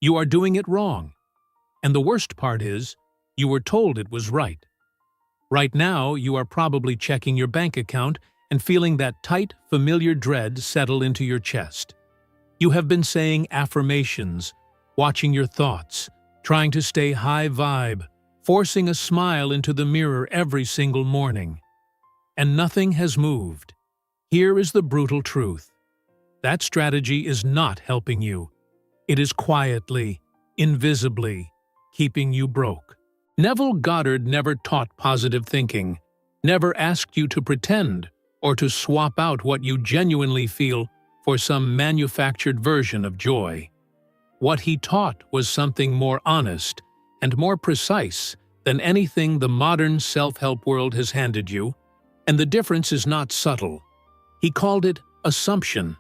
You are doing it wrong. And the worst part is, you were told it was right. Right now, you are probably checking your bank account and feeling that tight, familiar dread settle into your chest. You have been saying affirmations, watching your thoughts, trying to stay high vibe, forcing a smile into the mirror every single morning. And nothing has moved. Here is the brutal truth. That strategy is not helping you. It is quietly, invisibly, keeping you broke. Neville Goddard never taught positive thinking, never asked you to pretend or to swap out what you genuinely feel for some manufactured version of joy. What he taught was something more honest and more precise than anything the modern self-help world has handed you, and the difference is not subtle. He called it assumption.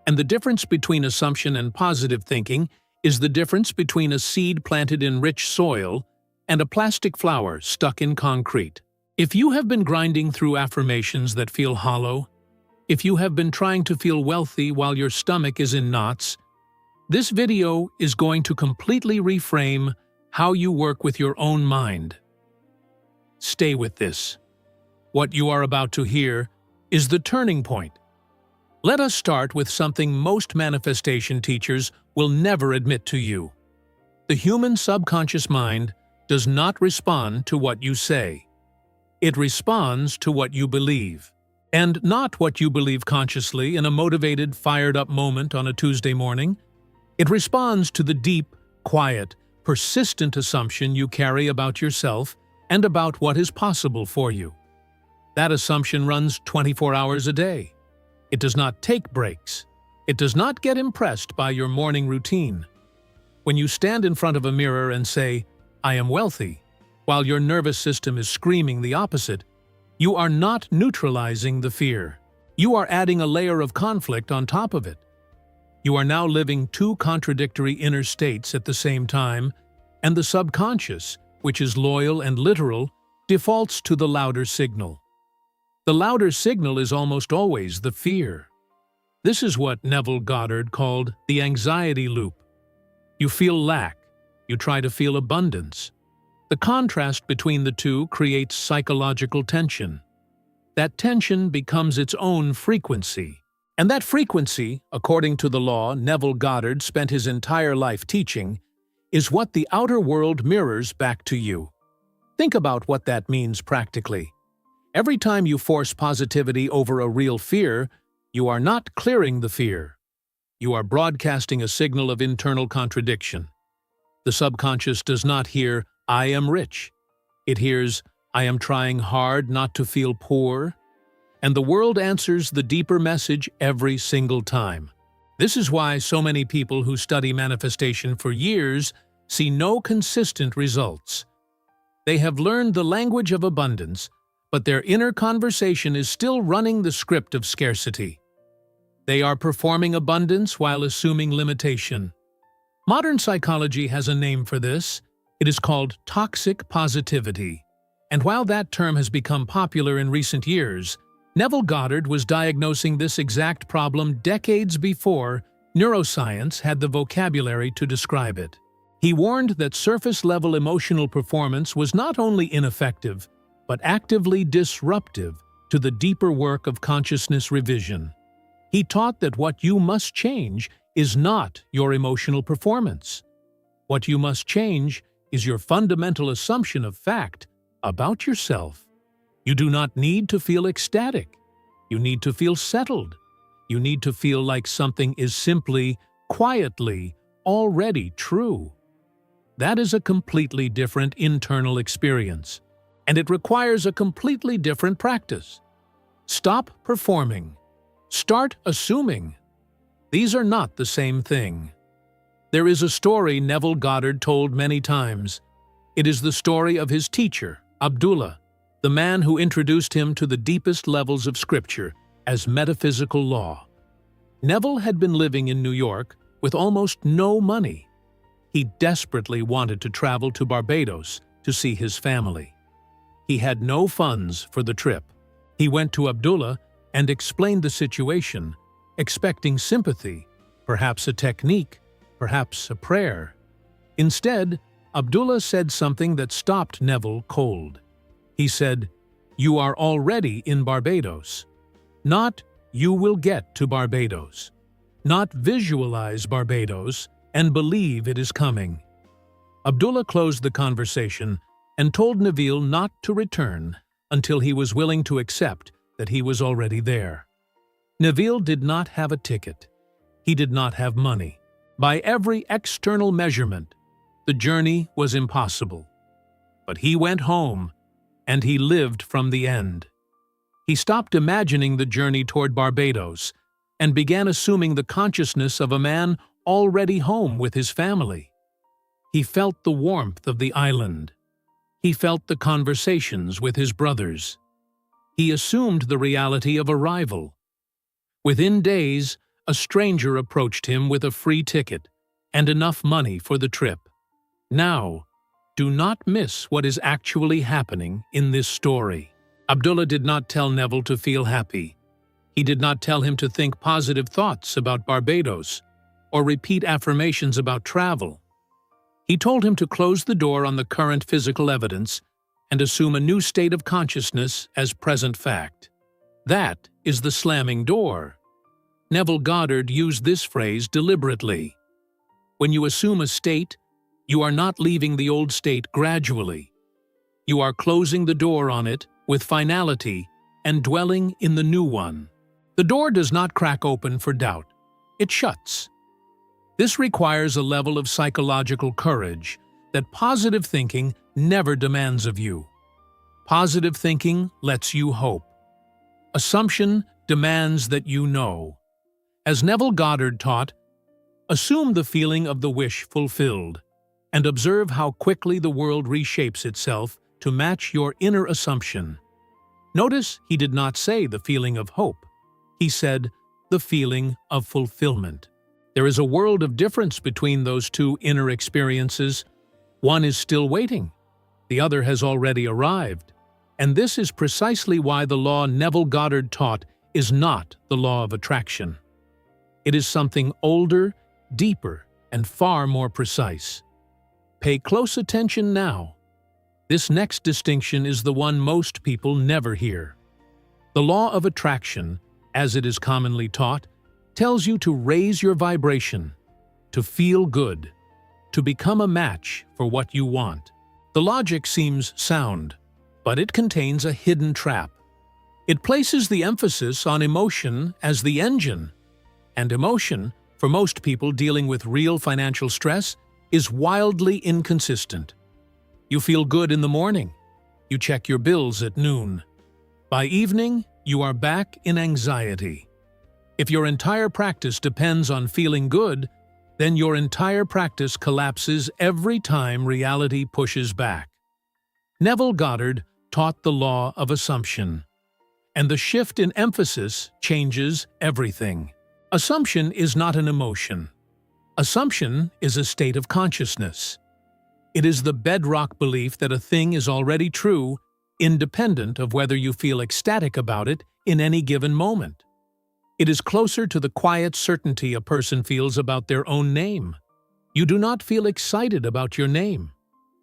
And the difference between assumption and positive thinking is the difference between a seed planted in rich soil and a plastic flower stuck in concrete. If you have been grinding through affirmations that feel hollow, if you have been trying to feel wealthy while your stomach is in knots, this video is going to completely reframe how you work with your own mind. Stay with this. What you are about to hear is the turning point. Let us start with something most manifestation teachers will never admit to you. The human subconscious mind does not respond to what you say. It responds to what you believe. And not what you believe consciously in a motivated, fired-up moment on a Tuesday morning. It responds to the deep, quiet, persistent assumption you carry about yourself and about what is possible for you. That assumption runs 24 hours a day. It does not take breaks. It does not get impressed by your morning routine. When you stand in front of a mirror and say, "I am wealthy," while your nervous system is screaming the opposite, you are not neutralizing the fear. You are adding a layer of conflict on top of it. You are now living two contradictory inner states at the same time, and the subconscious, which is loyal and literal, defaults to the louder signal. The louder signal is almost always the fear. This is what Neville Goddard called the anxiety loop. You feel lack. You try to feel abundance. The contrast between the two creates psychological tension. That tension becomes its own frequency. And that frequency, according to the law Neville Goddard spent his entire life teaching, is what the outer world mirrors back to you. Think about what that means practically. Every time you force positivity over a real fear, you are not clearing the fear. You are broadcasting a signal of internal contradiction. The subconscious does not hear, "I am rich." It hears, "I am trying hard not to feel poor." And the world answers the deeper message every single time. This is why so many people who study manifestation for years see no consistent results. They have learned the language of abundance, but their inner conversation is still running the script of scarcity. They are performing abundance while assuming limitation. Modern psychology has a name for this. It is called toxic positivity. And while that term has become popular in recent years, Neville Goddard was diagnosing this exact problem decades before neuroscience had the vocabulary to describe it. He warned that surface-level emotional performance was not only ineffective, but actively disruptive to the deeper work of consciousness revision. He taught that what you must change is not your emotional performance. What you must change is your fundamental assumption of fact about yourself. You do not need to feel ecstatic. You need to feel settled. You need to feel like something is simply, quietly, already true. That is a completely different internal experience, and it requires a completely different practice. Stop performing. Start assuming. These are not the same thing. There is a story Neville Goddard told many times. It is the story of his teacher, Abdullah, the man who introduced him to the deepest levels of scripture as metaphysical law. Neville had been living in New York with almost no money. He desperately wanted to travel to Barbados to see his family. He had no funds for the trip. He went to Abdullah and explained the situation, expecting sympathy, perhaps a technique, perhaps a prayer. Instead, Abdullah said something that stopped Neville cold. He said, "You are already in Barbados." Not, "You will get to Barbados." Not, "Visualize Barbados and believe it is coming." Abdullah closed the conversation and told Neville not to return until he was willing to accept that he was already there. Neville did not have a ticket. He did not have money. By every external measurement, the journey was impossible. But he went home, and he lived from the end. He stopped imagining the journey toward Barbados and began assuming the consciousness of a man already home with his family. He felt the warmth of the island. He felt the conversations with his brothers. He assumed the reality of arrival. Within days, a stranger approached him with a free ticket and enough money for the trip. Now, do not miss what is actually happening in this story. Abdullah did not tell Neville to feel happy. He did not tell him to think positive thoughts about Barbados or repeat affirmations about travel. He told him to close the door on the current physical evidence and assume a new state of consciousness as present fact. That is the slamming door. Neville Goddard used this phrase deliberately. When you assume a state, you are not leaving the old state gradually. You are closing the door on it with finality and dwelling in the new one. The door does not crack open for doubt. It shuts. This requires a level of psychological courage that positive thinking never demands of you. Positive thinking lets you hope. Assumption demands that you know. As Neville Goddard taught, assume the feeling of the wish fulfilled and observe how quickly the world reshapes itself to match your inner assumption. Notice he did not say the feeling of hope. He said the feeling of fulfillment. There is a world of difference between those two inner experiences. One is still waiting. The other has already arrived. And this is precisely why the law Neville Goddard taught is not the law of attraction. It is something older, deeper, and far more precise. Pay close attention now. This next distinction is the one most people never hear. The law of attraction, as it is commonly taught, tells you to raise your vibration, to feel good, to become a match for what you want. The logic seems sound, but it contains a hidden trap. It places the emphasis on emotion as the engine, and emotion, for most people dealing with real financial stress, is wildly inconsistent. You feel good in the morning. You check your bills at noon. By evening, you are back in anxiety. If your entire practice depends on feeling good, then your entire practice collapses every time reality pushes back. Neville Goddard taught the law of assumption, and the shift in emphasis changes everything. Assumption is not an emotion. Assumption is a state of consciousness. It is the bedrock belief that a thing is already true, independent of whether you feel ecstatic about it in any given moment. It is closer to the quiet certainty a person feels about their own name. You do not feel excited about your name.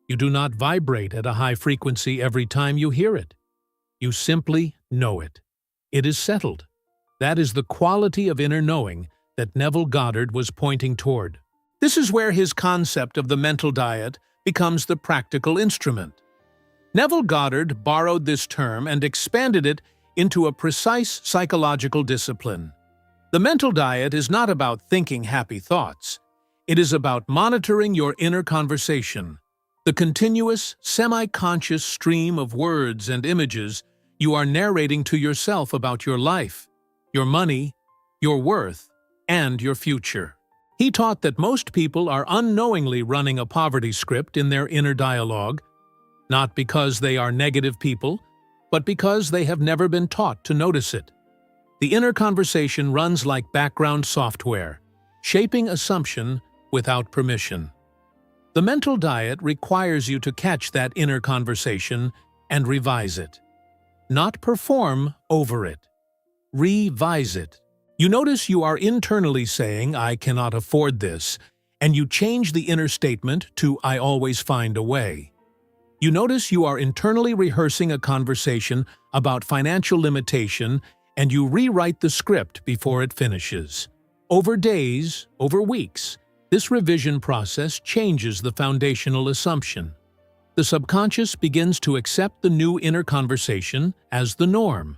You do not vibrate at a high frequency every time you hear it. You simply know it. It is settled. That is the quality of inner knowing that Neville Goddard was pointing toward. This is where his concept of the mental diet becomes the practical instrument. Neville Goddard borrowed this term and expanded it into a precise psychological discipline. The mental diet is not about thinking happy thoughts. It is about monitoring your inner conversation, the continuous, semi-conscious stream of words and images you are narrating to yourself about your life, your money, your worth, and your future. He taught that most people are unknowingly running a poverty script in their inner dialogue, not because they are negative people, but because they have never been taught to notice it. The inner conversation runs like background software, shaping assumption without permission. The mental diet requires you to catch that inner conversation and revise it. Not perform over it. Revise it. You notice you are internally saying, "I cannot afford this," and you change the inner statement to "I always find a way." You notice you are internally rehearsing a conversation about financial limitation, and you rewrite the script before it finishes. Over days, over weeks, this revision process changes the foundational assumption. The subconscious begins to accept the new inner conversation as the norm.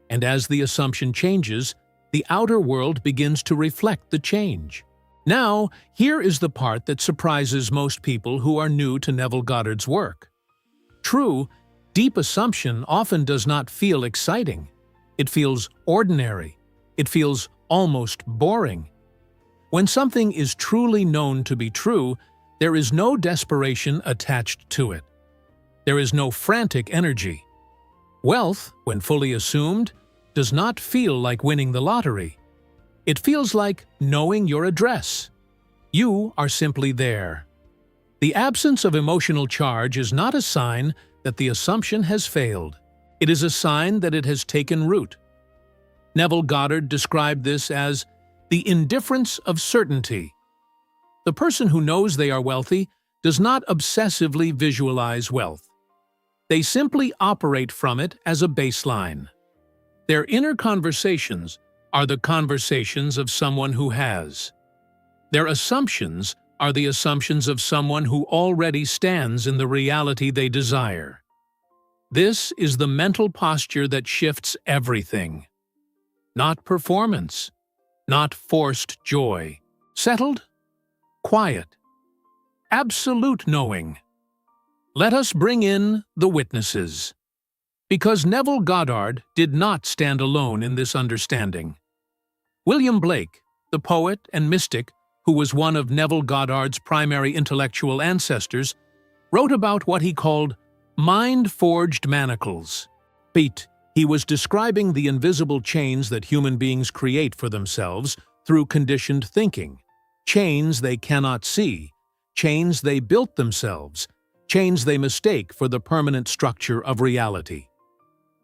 And as the assumption changes, the outer world begins to reflect the change. Now, here is the part that surprises most people who are new to Neville Goddard's work. True, deep assumption often does not feel exciting. It feels ordinary. It feels almost boring. When something is truly known to be true, there is no desperation attached to it. There is no frantic energy. Wealth, when fully assumed, does not feel like winning the lottery. It feels like knowing your address. You are simply there. The absence of emotional charge is not a sign that the assumption has failed. It is a sign that it has taken root. Neville Goddard described this as the indifference of certainty. The person who knows they are wealthy does not obsessively visualize wealth. They simply operate from it as a baseline. Their inner conversations are the conversations of someone who has. Their assumptions are the assumptions of someone who already stands in the reality they desire. This is the mental posture that shifts everything. Not performance, not forced joy. Settled, quiet, absolute knowing. Let us bring in the witnesses. Because Neville Goddard did not stand alone in this understanding. William Blake, the poet and mystic, who was one of Neville Goddard's primary intellectual ancestors, wrote about what he called mind-forged manacles. He was describing the invisible chains that human beings create for themselves through conditioned thinking. Chains they cannot see, chains they built themselves, chains they mistake for the permanent structure of reality.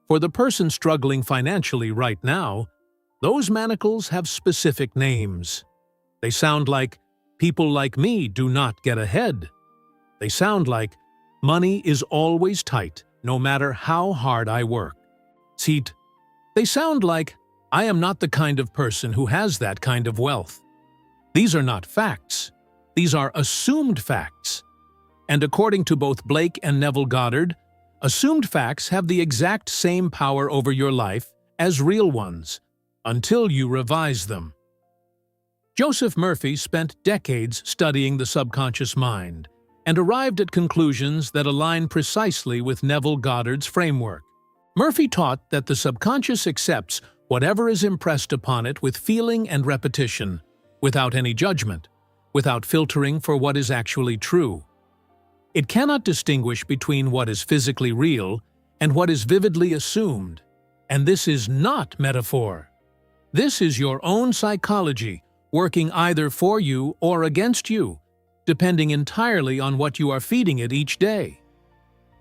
For the person struggling financially right now, those manacles have specific names. They sound like, "People like me do not get ahead." They sound like, "Money is always tight, no matter how hard I work." They sound like, "I am not the kind of person who has that kind of wealth." These are not facts. These are assumed facts. And according to both Blake and Neville Goddard, assumed facts have the exact same power over your life as real ones, until you revise them. Joseph Murphy spent decades studying the subconscious mind and arrived at conclusions that align precisely with Neville Goddard's framework. Murphy taught that the subconscious accepts whatever is impressed upon it with feeling and repetition, without any judgment, without filtering for what is actually true. It cannot distinguish between what is physically real and what is vividly assumed, and this is not metaphor. This is your own psychology, working either for you or against you, depending entirely on what you are feeding it each day.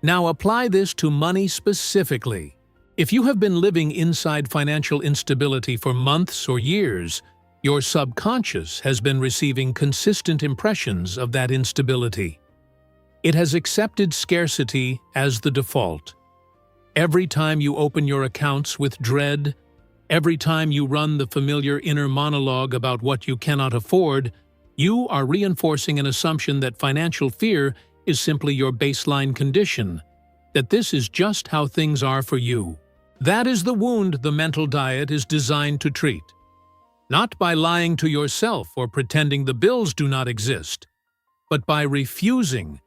Now apply this to money specifically. If you have been living inside financial instability for months or years, your subconscious has been receiving consistent impressions of that instability. It has accepted scarcity as the default. Every time you open your accounts with dread, every time you run the familiar inner monologue about what you cannot afford, you are reinforcing an assumption that financial fear is simply your baseline condition, that this is just how things are for you. That is the wound the mental diet is designed to treat. Not by lying to yourself or pretending the bills do not exist, but by refusing,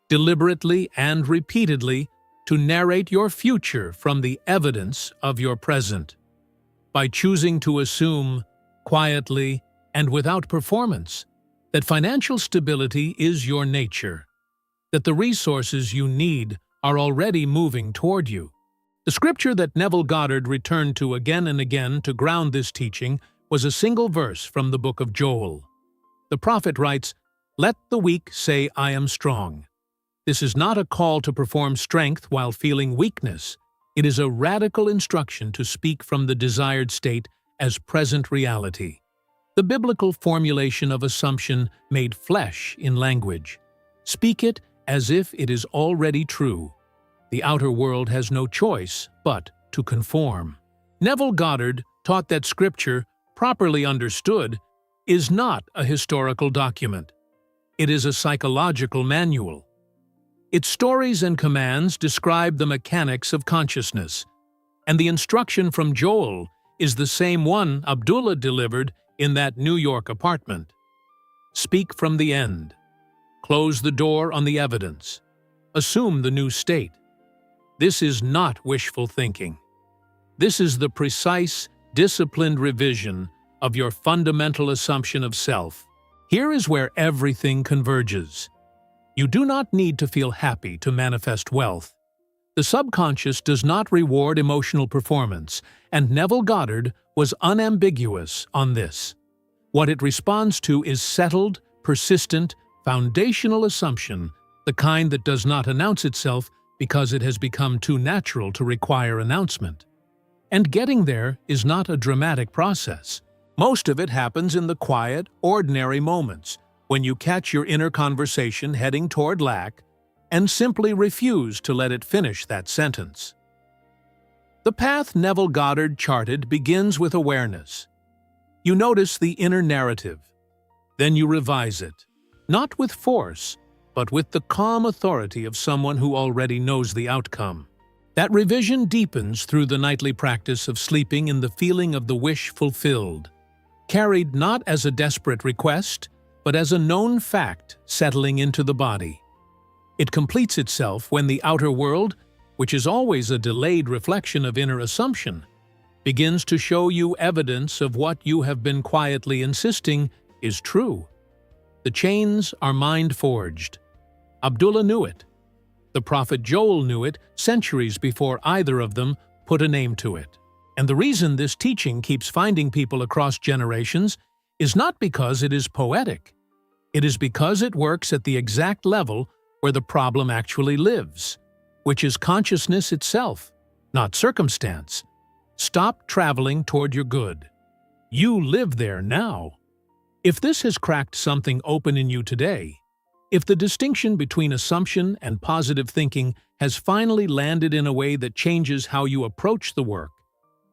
deliberately and repeatedly, to narrate your future from the evidence of your present. By choosing to assume, quietly and without performance, that financial stability is your nature, that the resources you need are already moving toward you. The scripture that Neville Goddard returned to again and again to ground this teaching was a single verse from the book of Joel. The prophet writes, "Let the weak say, I am strong." This is not a call to perform strength while feeling weakness. It is a radical instruction to speak from the desired state as present reality. The biblical formulation of assumption made flesh in language. Speak it as if it is already true. The outer world has no choice but to conform. Neville Goddard taught that Scripture, properly understood, is not a historical document. It is a psychological manual. Its stories and commands describe the mechanics of consciousness, and the instruction from Joel is the same one Abdullah delivered in that New York apartment. Speak from the end. Close the door on the evidence. Assume the new state. This is not wishful thinking. This is the precise, disciplined revision of your fundamental assumption of self. Here is where everything converges. You do not need to feel happy to manifest wealth. The subconscious does not reward emotional performance, and Neville Goddard was unambiguous on this. What it responds to is settled, persistent, foundational assumption, the kind that does not announce itself because it has become too natural to require announcement. And getting there is not a dramatic process. Most of it happens in the quiet, ordinary moments, when you catch your inner conversation heading toward lack and simply refuse to let it finish that sentence. The path Neville Goddard charted begins with awareness. You notice the inner narrative. Then you revise it, not with force, but with the calm authority of someone who already knows the outcome. That revision deepens through the nightly practice of sleeping in the feeling of the wish fulfilled, carried not as a desperate request, but as a known fact settling into the body. It completes itself when the outer world, which is always a delayed reflection of inner assumption, begins to show you evidence of what you have been quietly insisting is true. The chains are mind-forged. Abdullah knew it. The prophet Joel knew it centuries before either of them put a name to it. And the reason this teaching keeps finding people across generations is not because it is poetic. It is because it works at the exact level where the problem actually lives, which is consciousness itself, not circumstance. Stop traveling toward your good. You live there now. If this has cracked something open in you today, if the distinction between assumption and positive thinking has finally landed in a way that changes how you approach the work,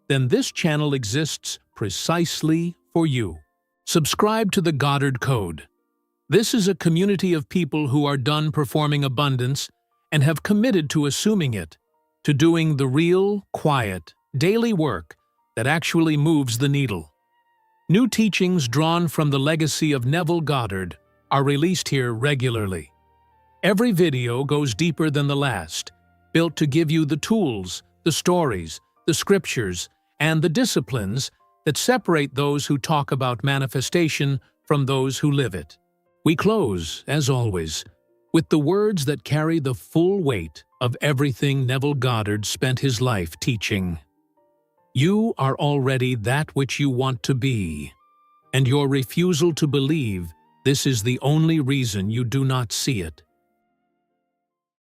then this channel exists precisely for you. Subscribe to the Goddard Code. This is a community of people who are done performing abundance and have committed to assuming it, to doing the real, quiet, daily work that actually moves the needle. New teachings drawn from the legacy of Neville Goddard are released here regularly. Every video goes deeper than the last, built to give you the tools, the stories, the scriptures, and the disciplines that separate those who talk about manifestation from those who live it. We close, as always, with the words that carry the full weight of everything Neville Goddard spent his life teaching. You are already that which you want to be, and your refusal to believe this is the only reason you do not see it.